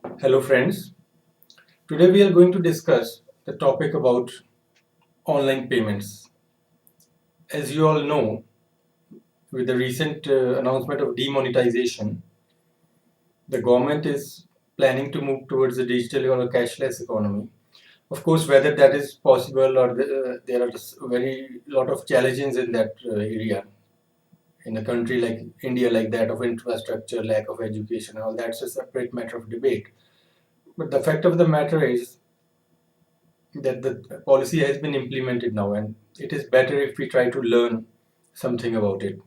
Hello friends, today we are going to discuss the topic about online payments. As you all know, with the recent announcement of demonetization, the government is planning to move towards a digital or a cashless economy. Of course, whether that is possible or there are very lot of challenges in that area. In a country like India, like that of infrastructure, lack of education, all that's a separate matter of debate. But the fact of the matter is that the policy has been implemented now, and it is better if we try to learn something about it.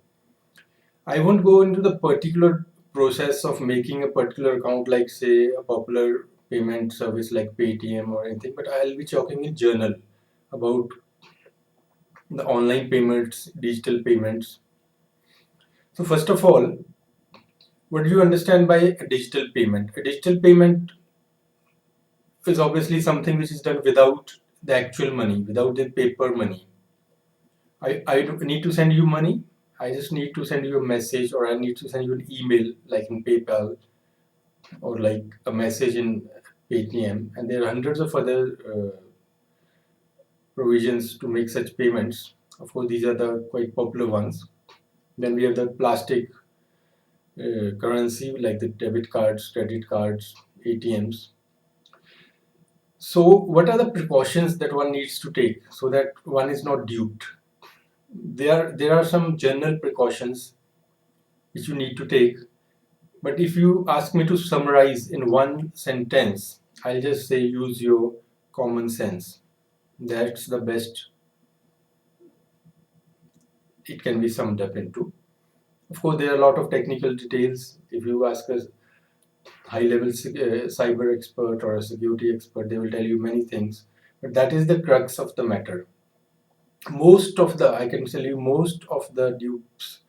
I won't go into the particular process of making a particular account, like say a popular payment service like Paytm or anything, but I'll be talking in general about the online payments, digital payments. So first of all, what do you understand by a digital payment? A digital payment is obviously something which is done without the actual money, without the paper money. I don't need to send you money. I just need to send you a message, or I need to send you an email like in PayPal, or like a message in Paytm. And there are hundreds of other provisions to make such payments. Of course, these are the quite popular ones. Then we have the plastic currency like the debit cards, credit cards, ATMs. So, what are the precautions that one needs to take so that one is not duped? There are some general precautions which you need to take. But if you ask me to summarize in one sentence, I'll just say use your common sense. That's the best it can be summed up into. Of course, there are a lot of technical details. If you ask a high level cyber expert or a security expert, they will tell you many things. But that is the crux of the matter. I can tell you, most of the dupes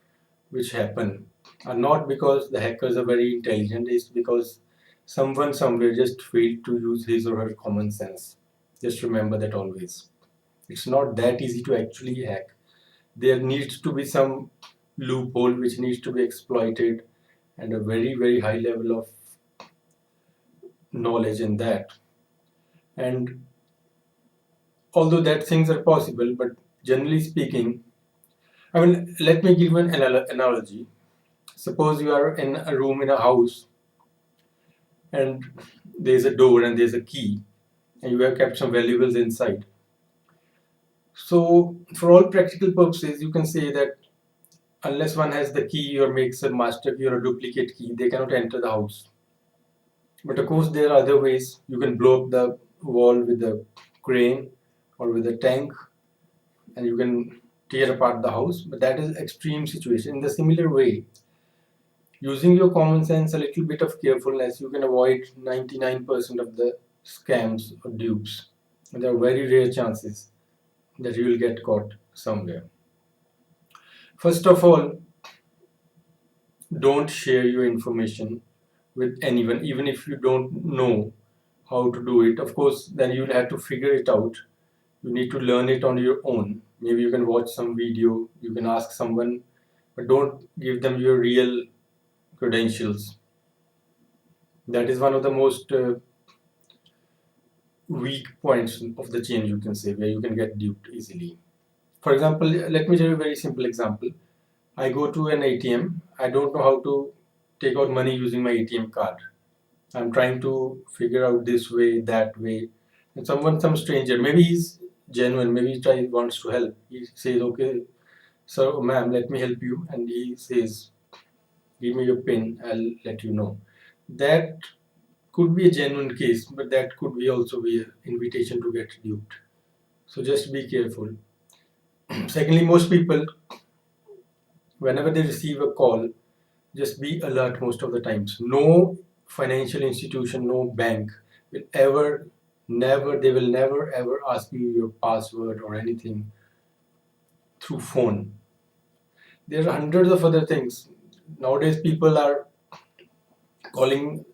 which happen are not because the hackers are very intelligent, it's because someone somewhere just failed to use his or her common sense. Just remember that always. It's not that easy to actually hack. There needs to be some loophole which needs to be exploited, and a very, very high level of knowledge in that. And although that things are possible, but generally speaking, let me give an analogy. Suppose you are in a room in a house, and there's a door and there's a key, and you have kept some valuables inside. So, for all practical purposes, you can say that unless one has the key or makes a master key or a duplicate key, they cannot enter the house. But of course, there are other ways. You can blow up the wall with a crane or with a tank, and you can tear apart the house. But that is extreme situation. In the similar way, using your common sense, a little bit of carefulness, you can avoid 99% of the scams or dupes. And there are very rare chances that you will get caught somewhere. First of all, don't share your information with anyone, even if you don't know how to do it. Of course, then you'll have to figure it out. You need to learn it on your own. Maybe you can watch some video, you can ask someone, but don't give them your real credentials. That is one of the most weak points of the chain, you can say, where you can get duped easily. For example, let me tell you a very simple example. I go to an ATM. I don't know how to take out money using my ATM card. I'm trying to figure out this way, that way. And some stranger, maybe he's genuine, maybe he wants to help. He says, okay, so ma'am, let me help you. And he says, give me your PIN, I'll let you know. That could be a genuine case, but that could be also be an invitation to get duped. So just be careful. Secondly, most people, whenever they receive a call, just be alert most of the times. No financial institution, no bank will ever, never, they will never ever ask you your password or anything through phone. There are hundreds of other things. Nowadays, people are calling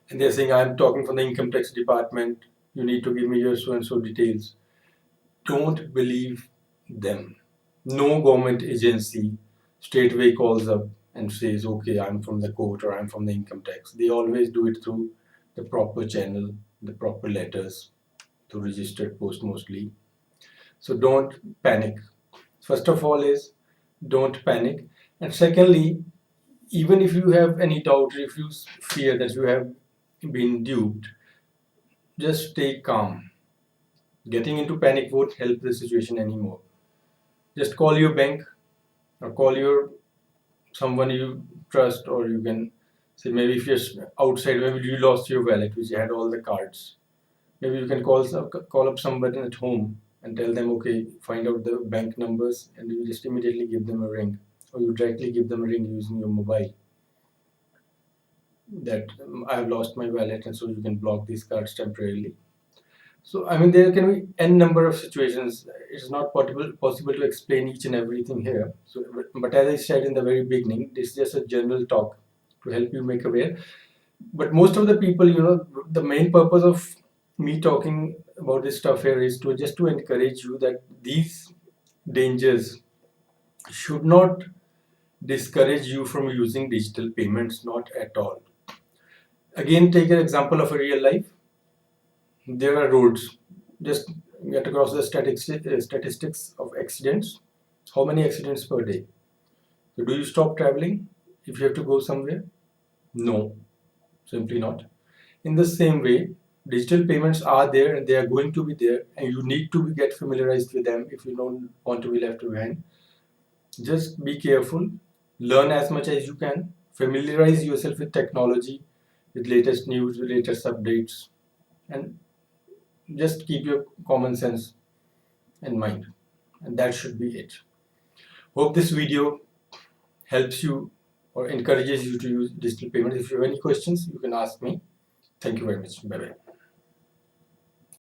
and they're saying, I'm talking from the income tax department. You need to give me your so and so details. Don't believe them. No government agency straightway calls up and says, okay, I'm from the court or I'm from the income tax. They always do it through the proper channel, the proper letters to registered post mostly. So don't panic. First of all is don't panic. And secondly, even if you have any doubt, if you fear that you have been duped, just stay calm. Getting into panic won't help the situation anymore. Just call your bank or call your someone you trust, or you can say maybe if you're outside, maybe you lost your wallet which had all the cards. Maybe you can call up somebody at home and tell them, okay, find out the bank numbers, and you just immediately give them a ring, or you directly give them a ring using your mobile. That I have lost my wallet, and so you can block these cards temporarily. So I mean, there can be n number of situations. It's not possible to explain each and everything here. So, but as I said in the very beginning, this is just a general talk to help you make aware. But most of the people, the main purpose of me talking about this stuff here is to just to encourage you that these dangers should not discourage you from using digital payments, not at all. Again, take an example of a real life. There are roads. Just get across the statistics of accidents. How many accidents per day? So do you stop traveling if you have to go somewhere? No, simply not. In the same way, digital payments are there and they are going to be there, and you need to get familiarized with them if you don't want to be left behind. Just be careful, learn as much as you can, familiarize yourself with technology, with latest news, with latest updates, and just keep your common sense in mind. And that should be it. Hope this video helps you or encourages you to use digital payments. If you have any questions, you can ask me. Thank you very much. Bye bye.